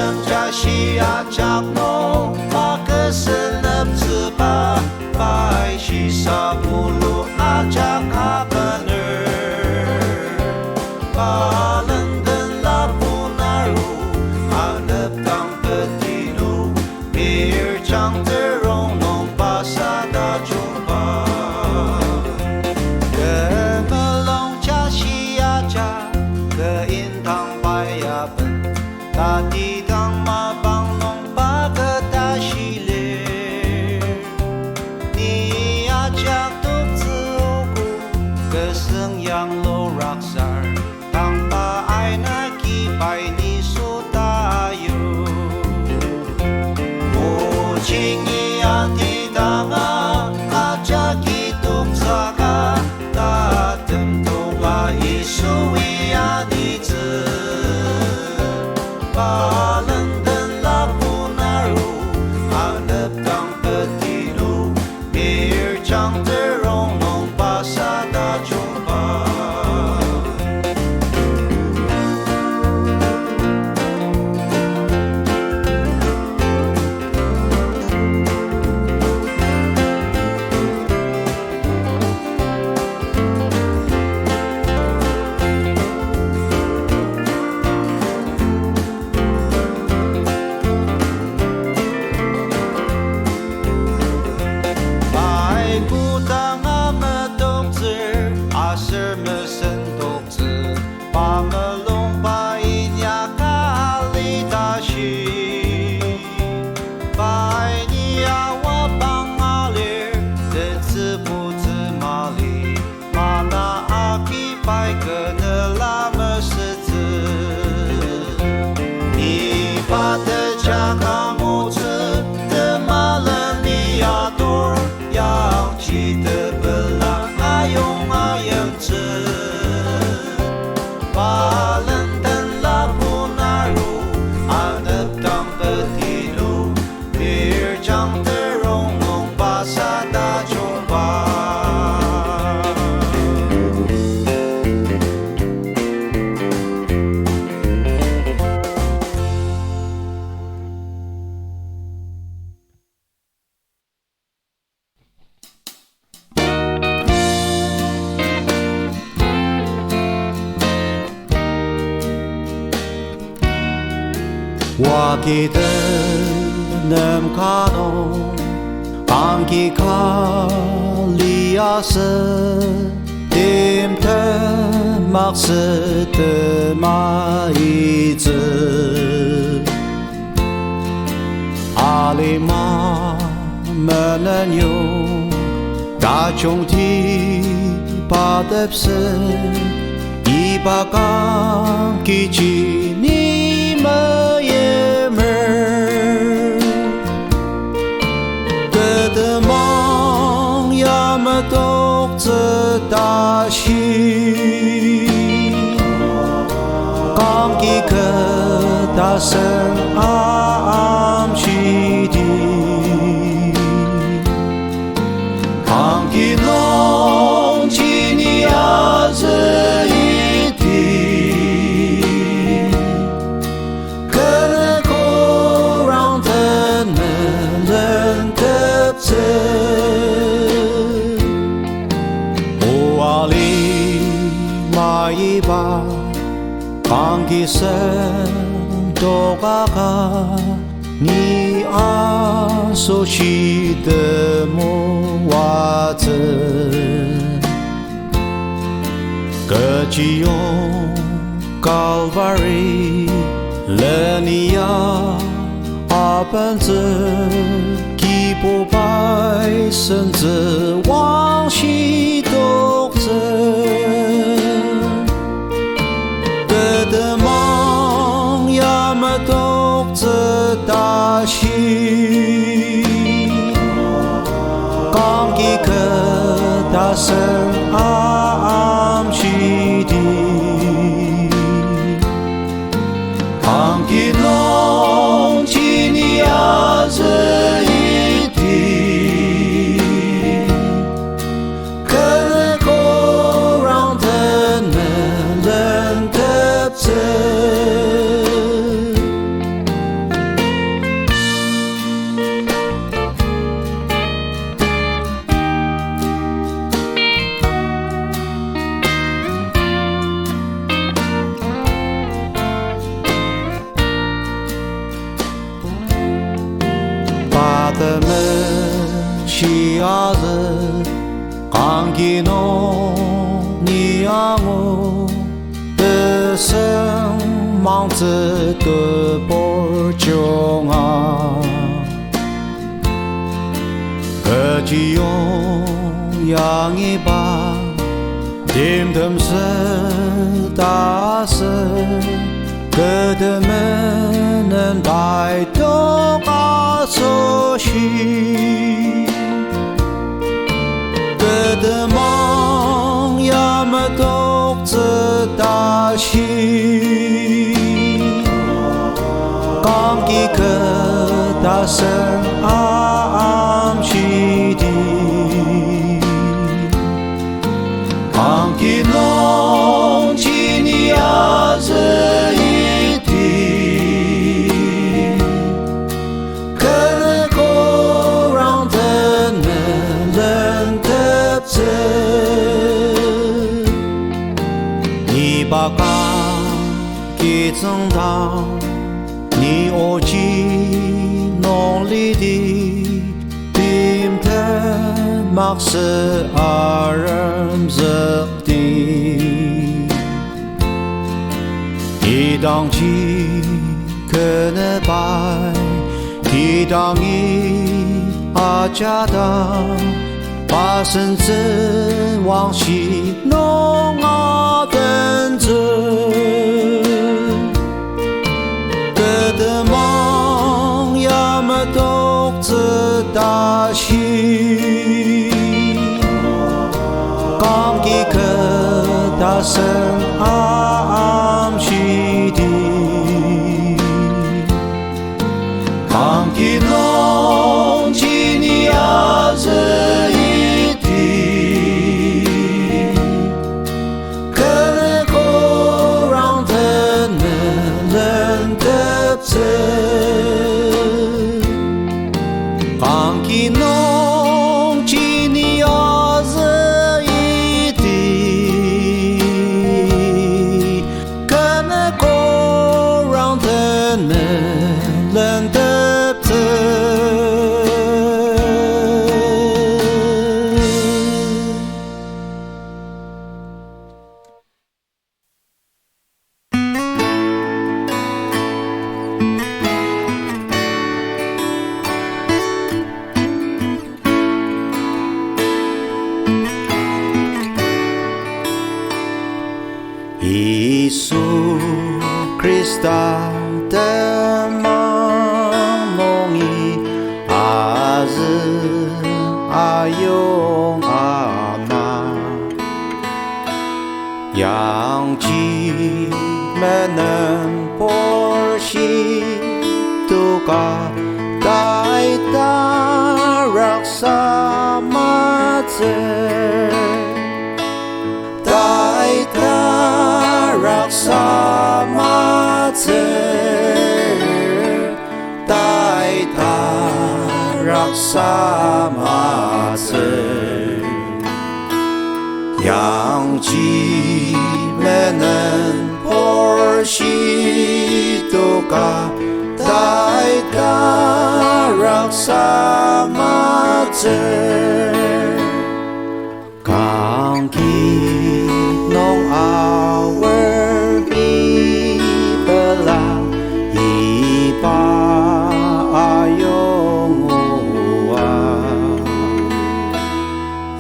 能加西亚加诺，马克森勒兹巴拜西萨布鲁阿加卡本尔，巴伦登拉布纳鲁阿勒当的地路，比尔长的容农巴萨达中巴。大地当马帮弄巴个大系列，你呀家独自欧古，个生养路rak萨，当把爱那基拜你所大有，母亲你呀地当啊，阿家基督扎个大等头啊，耶稣伊呀地子。巴伦登拉布纳鲁阿勒当的地路，比尔长的容农巴萨达中巴。我记得能看到安吉卡里亚斯点的马斯的马伊子阿里马们能有大众体巴德斯伊巴刚基基你们独自大喜，刚一个大声昂起的，刚一隆起你呀这一地，可能够让的人的这。Iba panggisan dokaka ni asoshi de mo waze kejiong Calvary lenia apanze kipo bai senze wang shi dokze的梦呀么独自大喜，刚一个大声昂起的，刚一隆起你呀这一地，可能够让的人的这。们西亚子感激侬你让我的生忙子的波中啊，可只用养一把点灯是大事，可的们能摆脱把所需，可的梦要么独自大戏，刚一个大声暗西的。Long chini aze iti, kene korang tene len tepse, ni baka ki zeng tang, ni oji nong li di, bim te mak se aram zek di. 一当起可能白，一当一阿家当，把身子往西弄啊等着，可的梦要么独自大戏，刚一个大声暗西的，刚一弄起你阿子一的，可能够让他能得着，刚一弄起你阿子。Yesus Krista temanongi azi ayong ama yang ji menen porsi tuka dai ta raksa matzer dai ta raksa matzer dai ta raksa matzer yang ji menen porsi tuka dai ta raksa matzer kang ki nong our ibela iba ayong uwa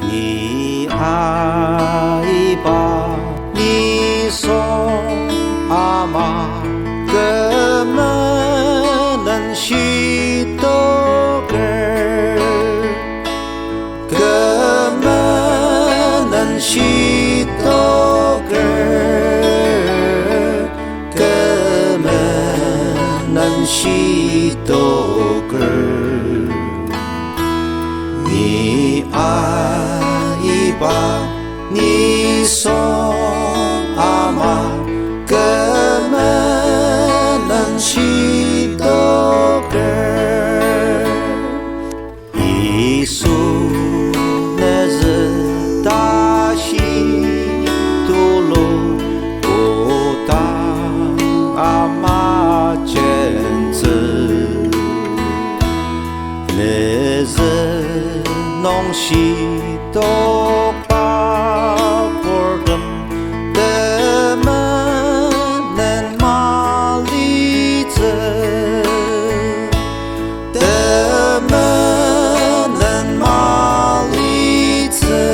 ni aiba ni song ama kemenan shitoger kemenan shitoger kemenan shitoger ni aiba ni song ama kemenan shitoger Isu neze tashi tulu utang ama cenze nong si to pa por dem de men ma li ze de men ma li ze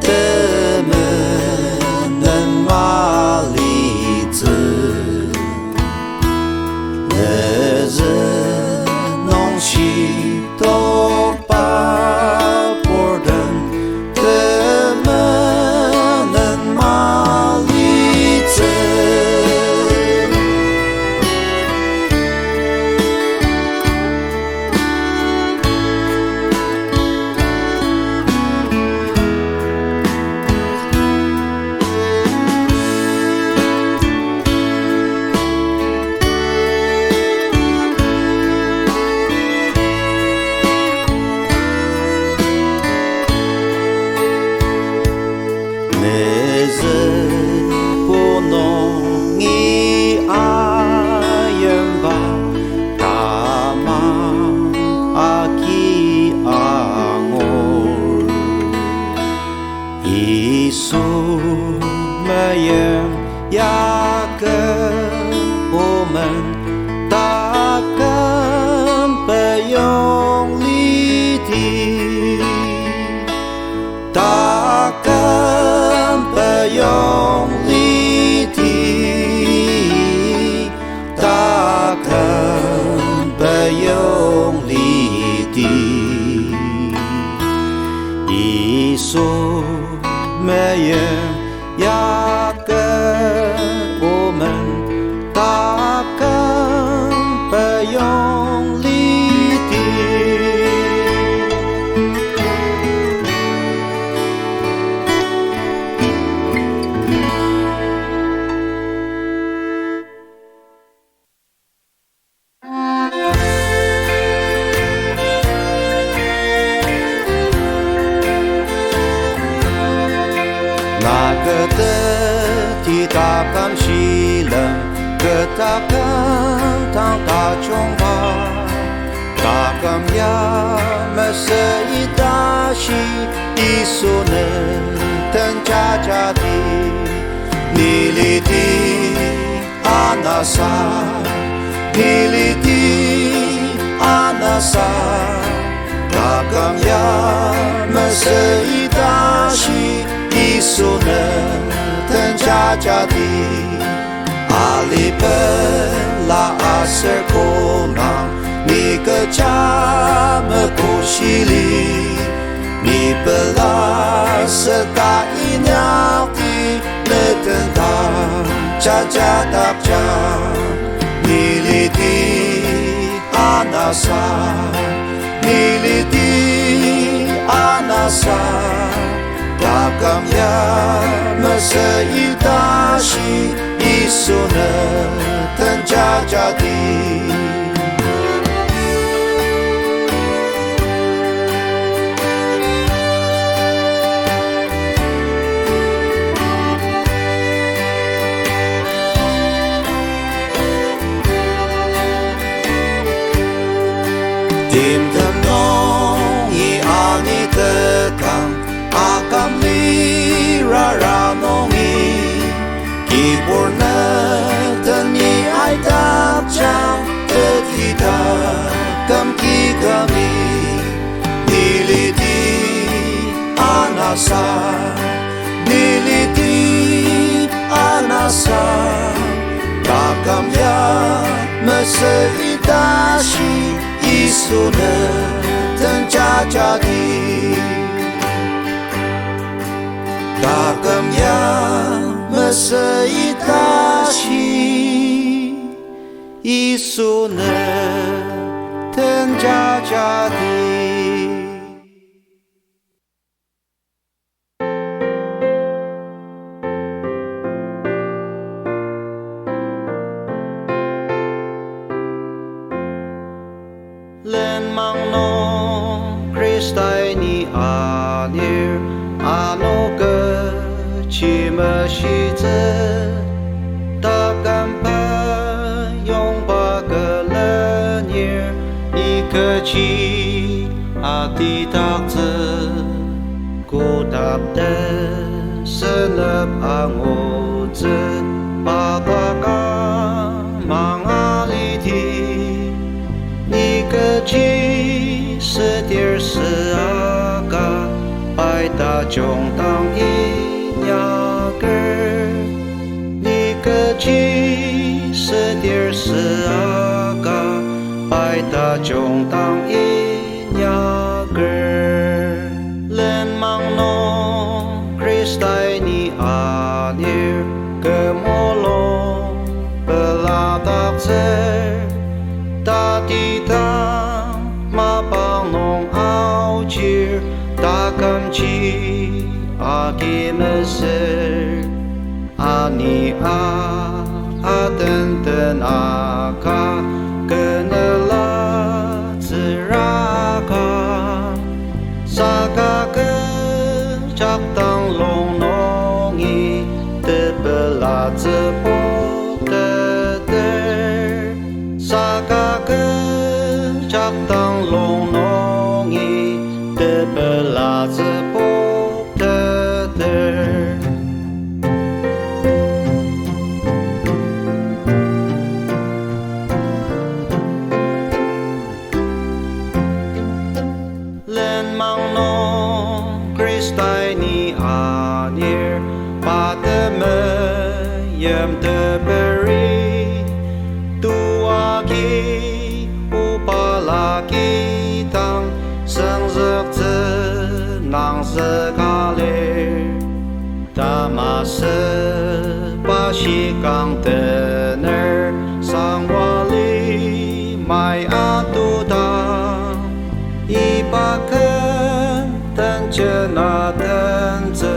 de men ma li ze le ze nong si to pa por dem de men ma li ze 的senep angoze pagaka mangaliti ni keci setir seaga pai ta jong tang inya ger ni keci setir seaga pai ta jong tang inya ger lên mang no Christai ni anir kemolo pelatak zer ta ti ta ma bang nong ao chir ta kam chi a ki meser ani a ten ten a ka kenela ziraka Saka ke chak tang long nong i te bela ze po te ter Saka ke chak tang long nong i te bela ze po te ter Lên mang no Christai ni anir pa te me yem te beri tua ki upala ki tang sang zek ze nang ze ka le ta ma se pa shi kang te ner sang wa li mai a tu tang一把根等着那等着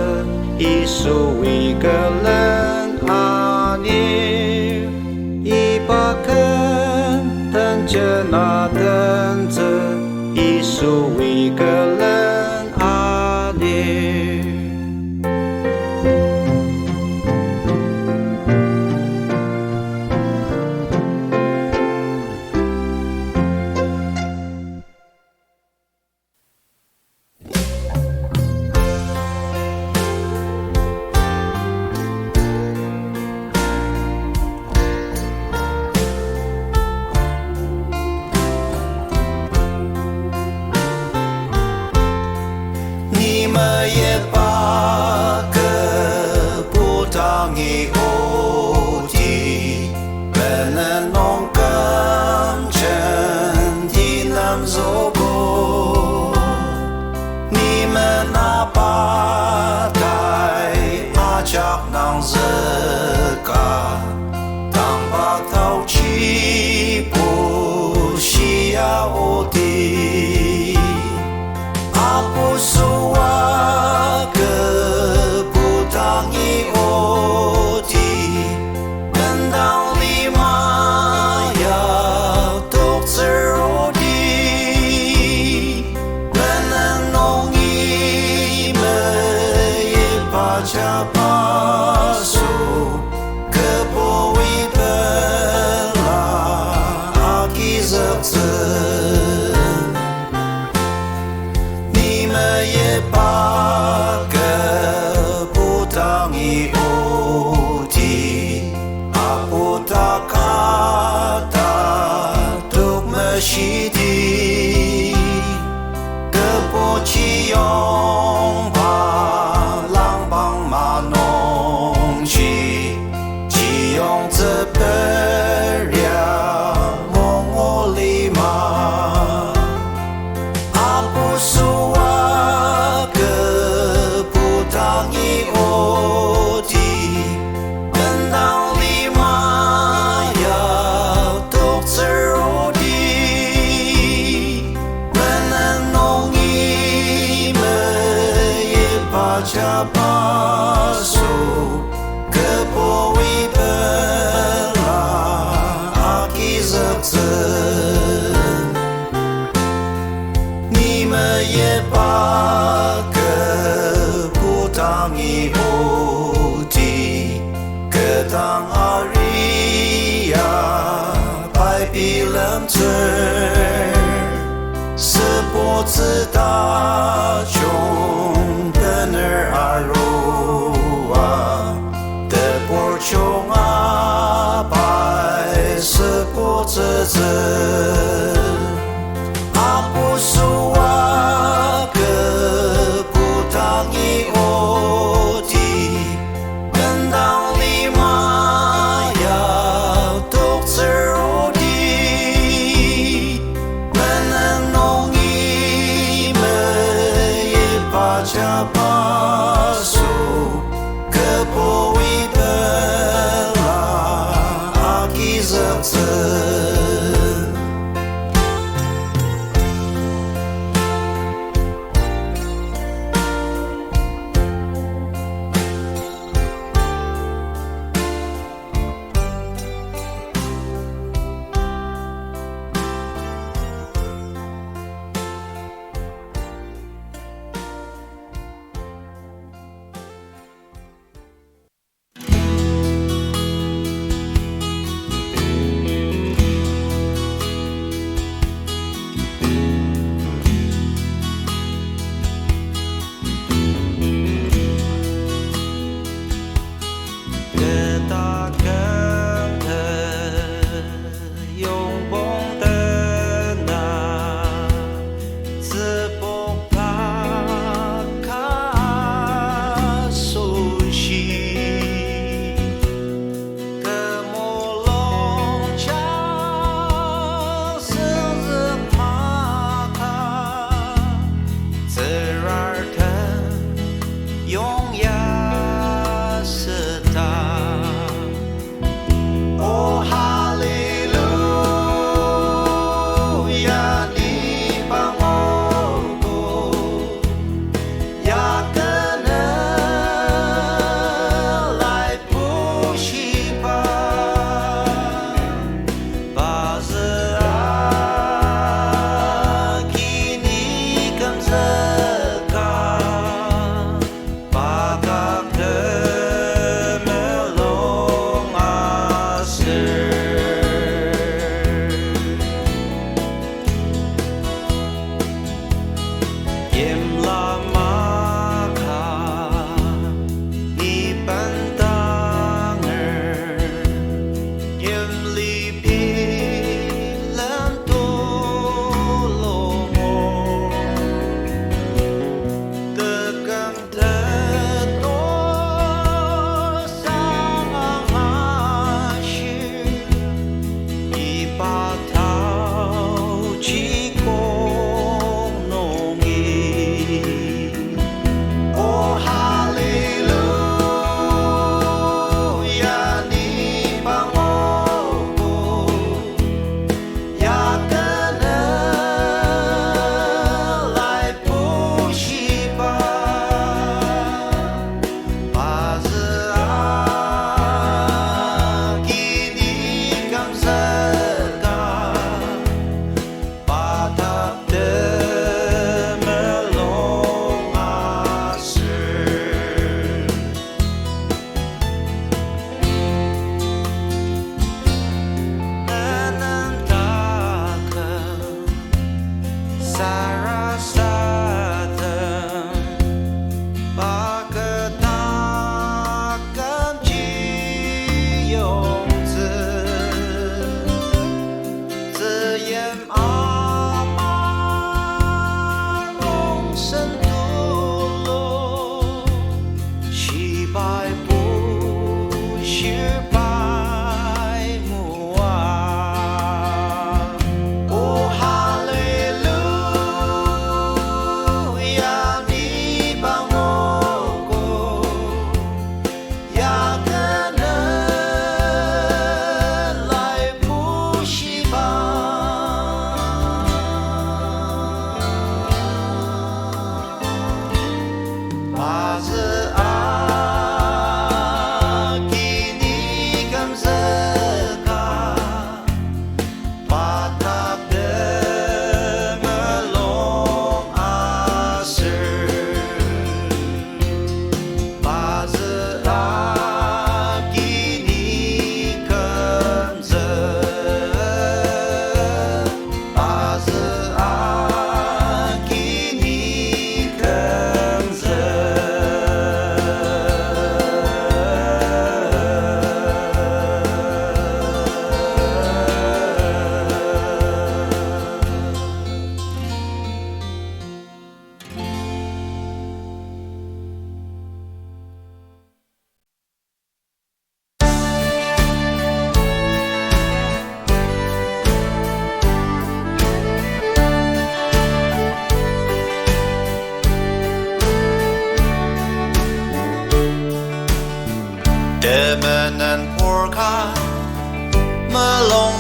一树一个人啊你一把根等着那等着一树一个人啊你也把个不当一欧的本能弄更真的能做过你们那把带阿家能自个当把头起不需要的阿不苏啊个不当一欧的本当立马要独自入的本能弄一me也把家把苏个不为本啦阿基则子也把个不当一欧的阿不达卡达都没西的个不起用把浪帮马弄去只用这本了梦我里嘛阿不苏当一欧的本当立马要独自入的本能弄一me也把家把苏个不为本啦阿基则子你们也把当一欧的格当阿里亚白比冷嘴是不知大众的儿 sezen Aku suwa keputangi oti Kendang lima ya tuk serodi Menenungi baca pasu Kepoi bela aki zerzen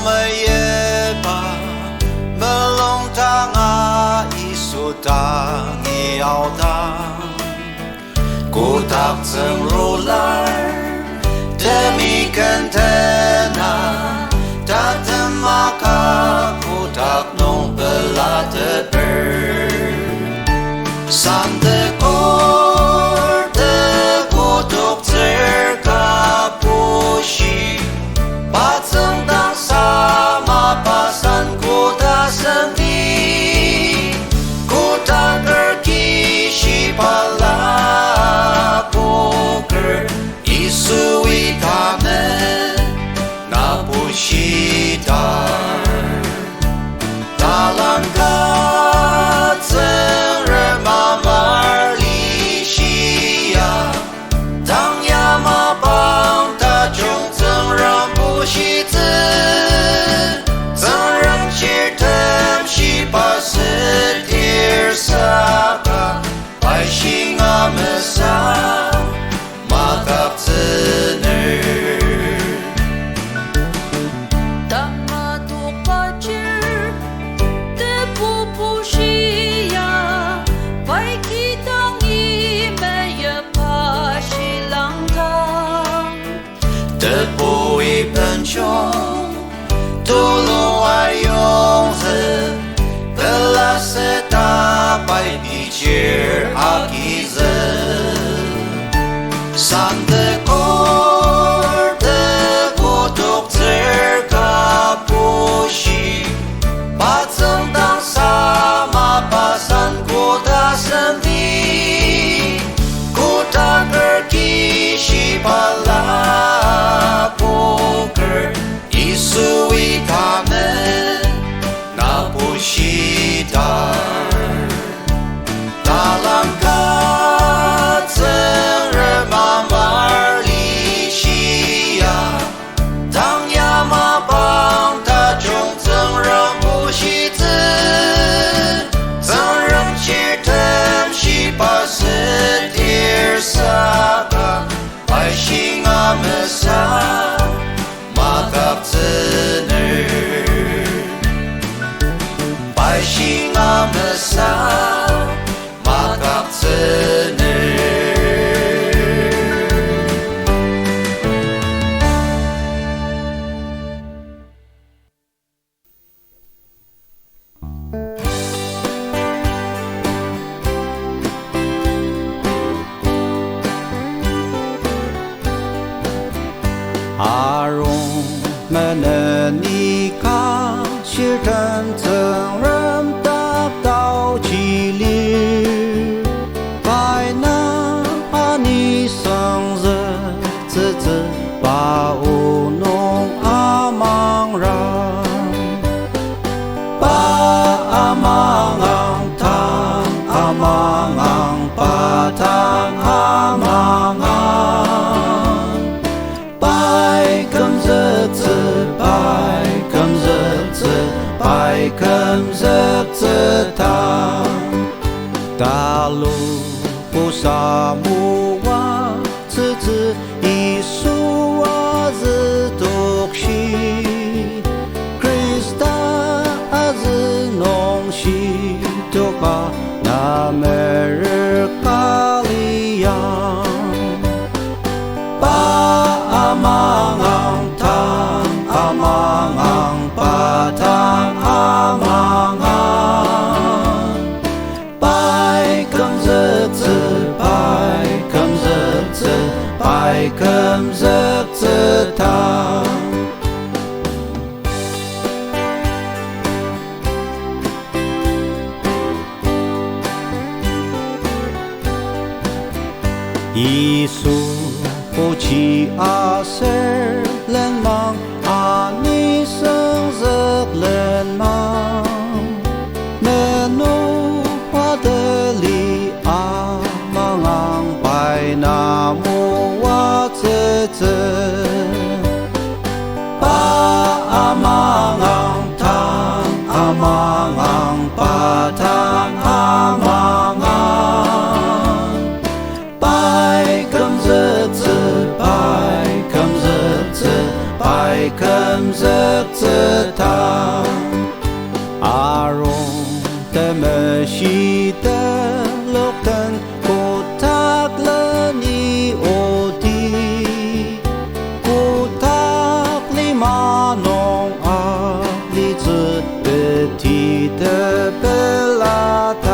们也把门龙堂啊，艺术当也要当，古达曾如来。Demikian tenang datang maka ku tak nong belater Sampai kor terkutuk terkapushi Pateng tak sama pasan ku tak sendi Ku tak terkishi pala poker Isui tamen na pushidar Dalam katseng remamar lishia Tang yama bang ta chung zeng ram pushizi Zeng ram shir tem shi pa setir saka Bai xing amesa Makap zener Tama tu kacir Tepu pusia Pai kitang imaya pasilang Tepui pencong Tulung ayong ze Belas setapai bijir akize Sampai kor terkutuk terkapushi Pateng tak sama pasan ku tak sendi Ku tak terkishi pala poker Isui tamen na pushidar Dalam katseng remamar lishia Tang yama bang ta chung zeng ram pushizi Zeng ram shir tem shi pa setir saka Bai xing amesa makap zener Bai xing amesa makap zener Arung menikah syirkan tengram tak tahu cilir Bai na ani sang ze ze ze ba unong amang ram Ba amang ang tang amang ang patang amang ang Bai cầm giật giật bai cầm giật giật bai cầm giật giật ta lu pu sa mu wa zi zi Isu wa zi tok shi Krista a zi nong shi tok ba na mer kaliang Ba amang ang tang amang ang patang amang ang Bai cầm giật giật bai cầm giật giật bai cầm giật giật ta Isu Pochi aser lên mang ani sương rực lên mang Nenu padeli amang ang pai namu wa tse tse Ba amang ang tang amang ang patang amang ang Bai cầm giật giật bai cầm giật 字塔，阿荣的么西的罗根古塔了你我的古塔里马农阿里子提的贝拉塔。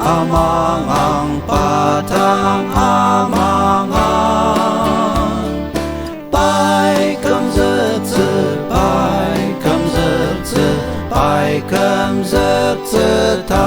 Amangang patang amangang Bai cầm giấc giấc bai cầm giấc giấc bai cầm giấc giấc ta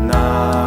na